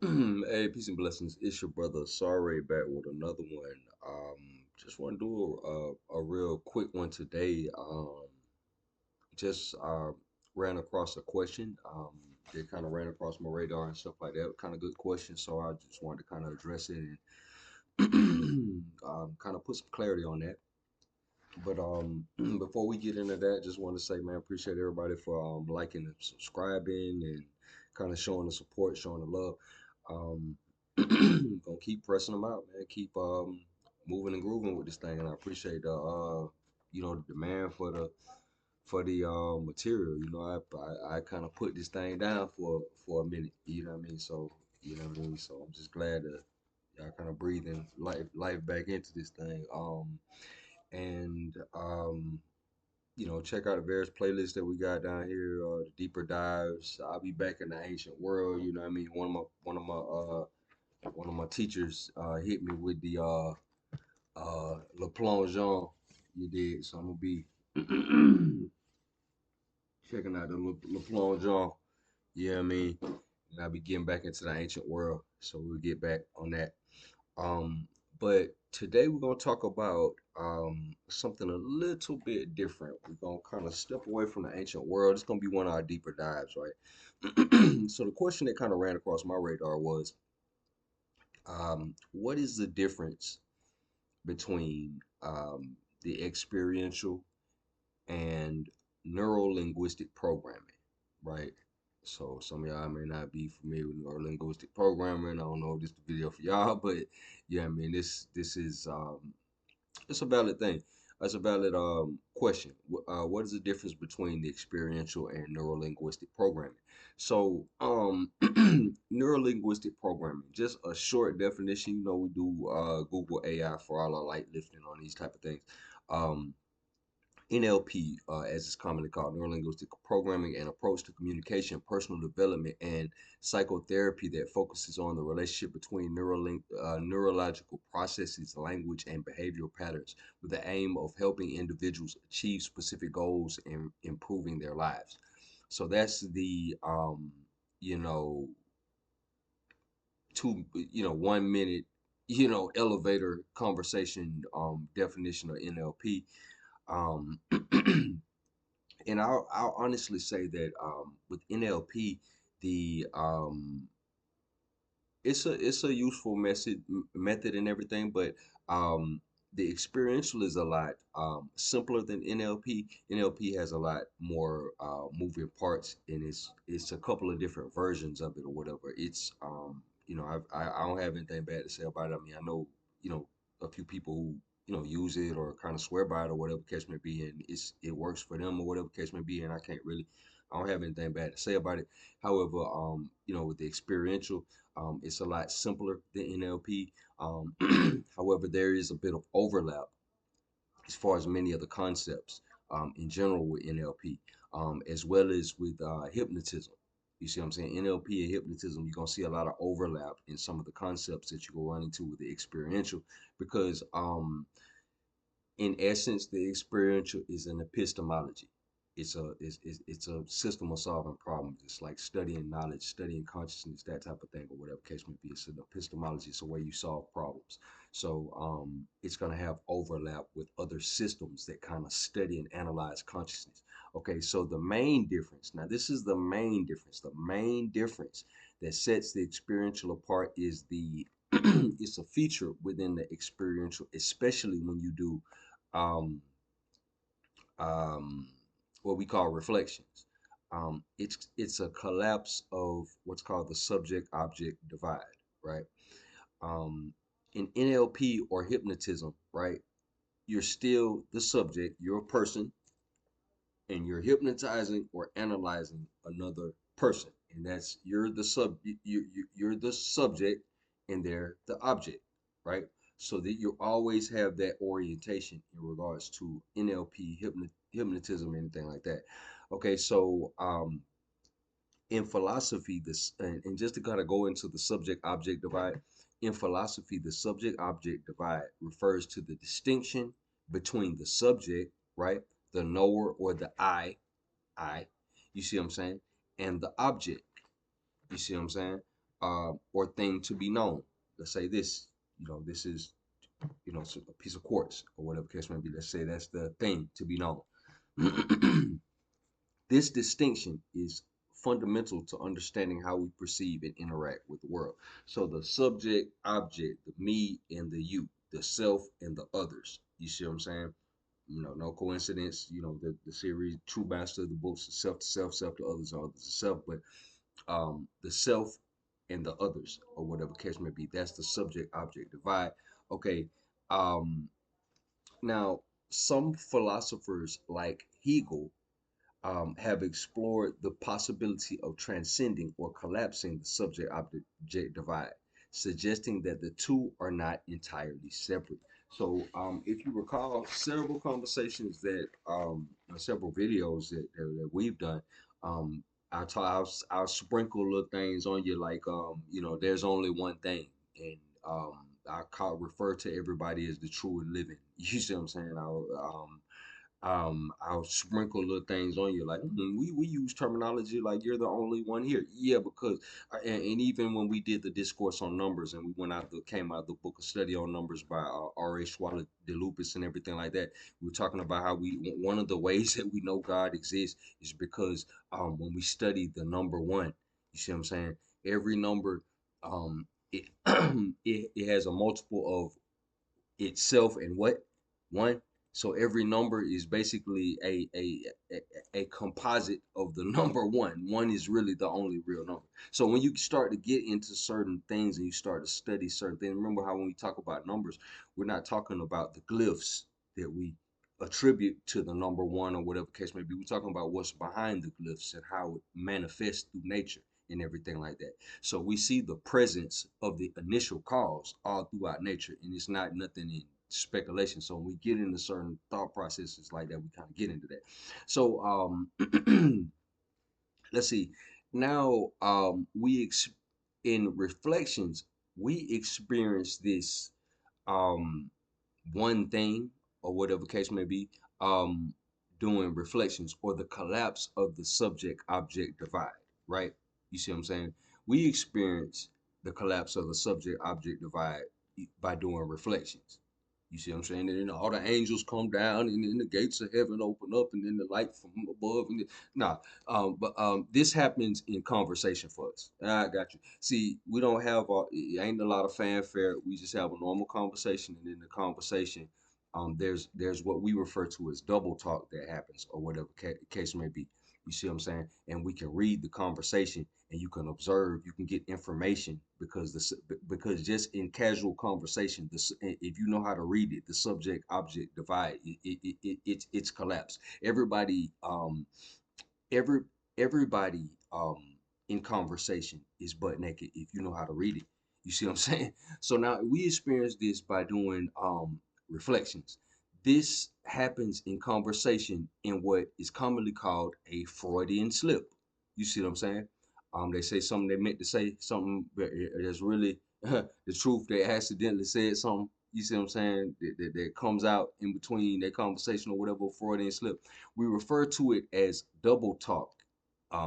Hey, peace and blessings. It's your brother Sorry back with another one. Just want to do a real quick one today. Just ran across a question. It kind of ran across my radar and stuff like that. Kind of good question, so I just wanted to kind of address it and kind of put some clarity on that. But before we get into that, just want to say, man, appreciate everybody for liking and subscribing and kind of showing the support, showing the love. Um, gonna keep pressing them out, man. Keep moving and grooving with this thing, and I appreciate the the demand for the material. I kind of put this thing down for a minute. You know what I mean? So you know what I mean. So I'm just glad that y'all kind of breathing life back into this thing. And check out the various playlists that we got down here, the deeper dives. I'll be back in the ancient world, you know what I mean? One of my teachers hit me with the Le Plongeon, you did. So I'm gonna be checking out the Le Plongeon, you know what I mean? And I'll be getting back into the ancient world. So we'll get back on that. Um, but today we're gonna talk about something a little bit different. We're gonna kind of step away from the ancient world. It's gonna be one of our deeper dives, right? So the question that kind of ran across my radar was, what is the difference between the experiential and neuro-linguistic programming, right? So some of y'all may not be familiar with neuro-linguistic programming. I don't know if this is the video for y'all, but yeah, I mean this is it's a valid thing. That's a valid question. What is the difference between the experiential and neuro-linguistic programming? So, neuro-linguistic programming, just a short definition. We do Google AI for all our light lifting on these type of things. Um, NLP, as it's commonly called, neurolinguistic programming, an approach to communication, personal development, and psychotherapy that focuses on the relationship between neurological processes, language, and behavioral patterns, with the aim of helping individuals achieve specific goals and improving their lives. So that's the you know, 1 minute, elevator conversation definition of NLP. Um, and I'll honestly say that with NLP, the it's a useful method and everything, but um, the experiential is a lot simpler than NLP. NLP has a lot more moving parts, and it's a couple of different versions of it or whatever. It's I don't have anything bad to say about it. I mean, I know a few people who use it or kind of swear by it or whatever case may be, and it works for them or whatever case may be, and I don't have anything bad to say about it. However, with the experiential, it's a lot simpler than NLP. However, there is a bit of overlap as far as many of the concepts in general with NLP, as well as with hypnotism. You see what I'm saying? NLP and hypnotism, you're going to see a lot of overlap in some of the concepts that you will run into with the experiential because, in essence, the experiential is an epistemology. It's a system of solving problems. It's like studying knowledge, studying consciousness, that type of thing, or whatever case may be. It's an epistemology. It's a way you solve problems. So it's going to have overlap with other systems that kind of study and analyze consciousness. Okay, so the main difference. Now, this is the main difference. The main difference that sets the experiential apart is the it's a feature within the experiential, especially when you do um, um, what we call reflections. It's a collapse of what's called the subject-object divide, right? Um, in NLP or hypnotism, right? You're still the subject, you're a person, and you're hypnotizing or analyzing another person, and that's you're the subject, and they're the object, right? So that you always have that orientation in regards to NLP, hypnotism, anything like that. Okay, so in philosophy, this and just to kind of go into the subject object divide, in philosophy, the subject object divide refers to the distinction between the subject, right, the knower or the I, you see what I'm saying, and the object, you see what I'm saying. or thing to be known. Let's say this, this is, a piece of quartz or whatever case may be. Let's say that's the thing to be known. This distinction is fundamental to understanding how we perceive and interact with the world. So the subject, object, the me and the you, the self and the others. You see what I'm saying? No coincidence. The series True Master, the books, self to self, self to others, others to self. But the self and the others, or whatever case may be, that's the subject object divide. Okay. Um, Now, some philosophers like Hegel have explored the possibility of transcending or collapsing the subject object divide, suggesting that the two are not entirely separate. So, if you recall, several conversations several videos that we've done, um, I'll sprinkle little things on you like, there's only one thing, and refer to everybody as the true and living. You see what I'm saying? I'll sprinkle little things on you like, we use terminology like you're the only one here. Yeah, because and even when we did the discourse on numbers and we came out the book of study on numbers by R.A. Schwala de Lupus and everything like that, we were talking about how one of the ways that we know God exists is because when we study the number one, you see what I'm saying? Every number, it it has a multiple of itself and what one. So every number is basically a composite of the number one. One is really the only real number. So when you start to get into certain things and you start to study certain things, remember how when we talk about numbers, we're not talking about the glyphs that we attribute to the number one or whatever case may be. We're talking about what's behind the glyphs and how it manifests through nature and everything like that. So we see the presence of the initial cause all throughout nature, and it's not nothing in speculation. So when we get into certain thought processes like that, we kind of get into that. So let's see. Now in reflections, we experience this um one thing or whatever case may be, um doing reflections or the collapse of the subject object divide, right? You see what I'm saying? We experience the collapse of the subject object divide by doing reflections. You see what I'm saying? And then all the angels come down, and then the gates of heaven open up, and then the light from above. Nah, but this happens in conversation for us. I got you. See, we don't have it ain't a lot of fanfare. We just have a normal conversation, and in the conversation, there's what we refer to as double talk that happens, or whatever case may be. You see what I'm saying? And we can read the conversation, and you can observe, you can get information because just in casual conversation, if you know how to read it, the subject object divide, it's collapsed. Every everybody in conversation is butt naked if you know how to read it. You see what I'm saying? So now we experience this by doing reflections. This happens in conversation in what is commonly called a Freudian slip. You see what I'm saying? They say something they meant to say something, but it's really the truth. They accidentally said something. You see what I'm saying? That comes out in between their conversation or whatever, Freudian slip. We refer to it as double talk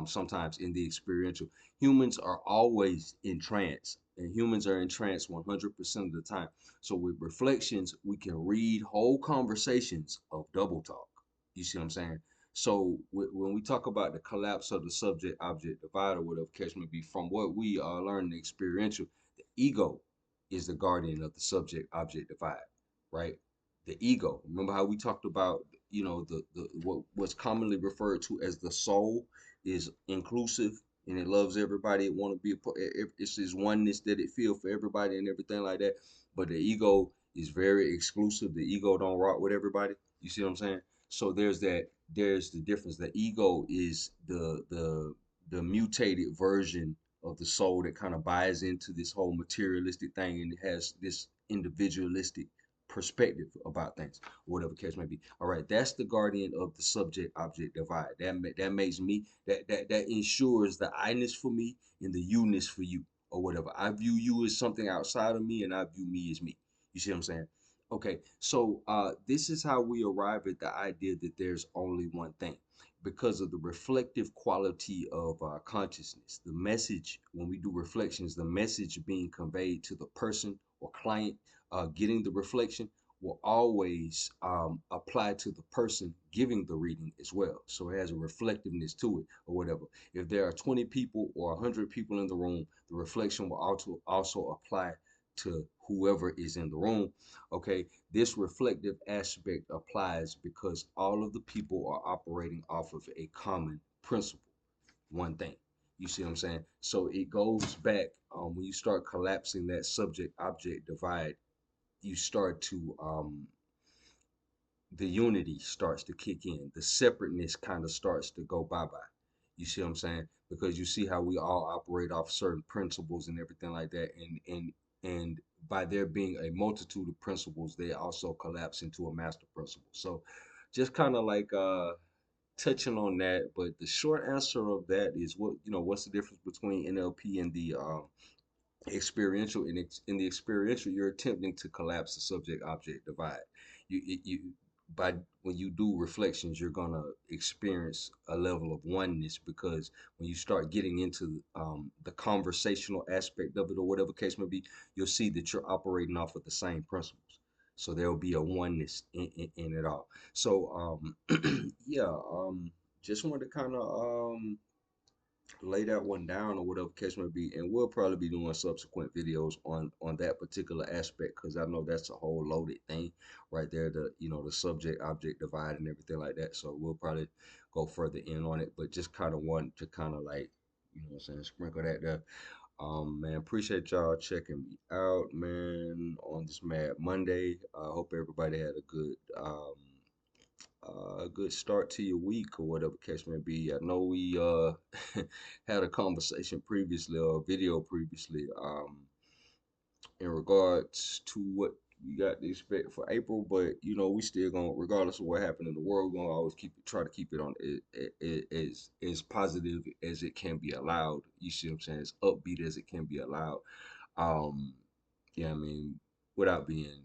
sometimes in the experiential. Humans are always in trance, and humans are in trance 100% of the time. So with reflections, we can read whole conversations of double talk. You see what I'm saying? So when we talk about the collapse of the subject object divide or whatever case may be, from what we learn in the experiential, the ego is the guardian of the subject object divide, right? The ego. Remember how we talked about, what's commonly referred to as the soul is inclusive and it loves everybody. It want to be a part. It's this oneness that it feel for everybody and everything like that. But the ego is very exclusive. The ego don't rock with everybody. You see what I'm saying? So there's that. There's the difference. The ego is the mutated version of the soul that kind of buys into this whole materialistic thing and it has this individualistic perspective about things, or whatever case may be. All right, that's the guardian of the subject object divide. That makes me that ensures the I-ness for me and the you-ness for you, or whatever. I view you as something outside of me, and I view me as me. You see what I'm saying? Okay, so this is how we arrive at the idea that there's only one thing. because of the reflective quality of our consciousness. The message, when we do reflections, the message being conveyed to the person or client getting the reflection will always apply to the person giving the reading as well. So it has a reflectiveness to it or whatever. If there are 20 people or 100 people in the room, the reflection will also apply to whoever is in the room. Okay, this reflective aspect applies because all of the people are operating off of a common principle, one thing. You see what I'm saying? So it goes back when you start collapsing that subject object divide, you start to the unity starts to kick in. The separateness kind of starts to go bye-bye. You see what I'm saying? Because you see how we all operate off certain principles and everything like that. And by there being a multitude of principles, they also collapse into a master principle. So just kind of like touching on that, but the short answer of that is what's the difference between NLP and the experiential. In the experiential, you're attempting to collapse the subject object divide. You by when you do reflections, you're gonna experience a level of oneness, because when you start getting into the conversational aspect of it or whatever case may be, you'll see that you're operating off of the same principles. So there will be a oneness in it all. So yeah, just wanted to kind of lay that one down or whatever case may be, and we'll probably be doing subsequent videos on that particular aspect, because I know that's a whole loaded thing right there, the the subject object divide and everything like that. So we'll probably go further in on it, but just kind of want to kind of like, what I'm saying, sprinkle that there. Man, appreciate y'all checking me out, man, on this Mad Monday. I hope everybody had a good start to your week or whatever case may be. I know we had a conversation previously or a video previously in regards to what we got to expect for April, but we still gonna, regardless of what happened in the world, we're gonna always try to keep it on as positive as it can be allowed. You see what I'm saying? As upbeat as it can be allowed. Um, yeah, I mean, without being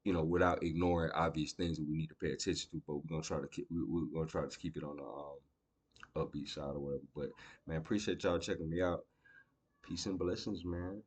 without ignoring obvious things that we need to pay attention to. But we're gonna try to keep it on the upbeat side or whatever. But man, appreciate y'all checking me out. Peace and blessings, man.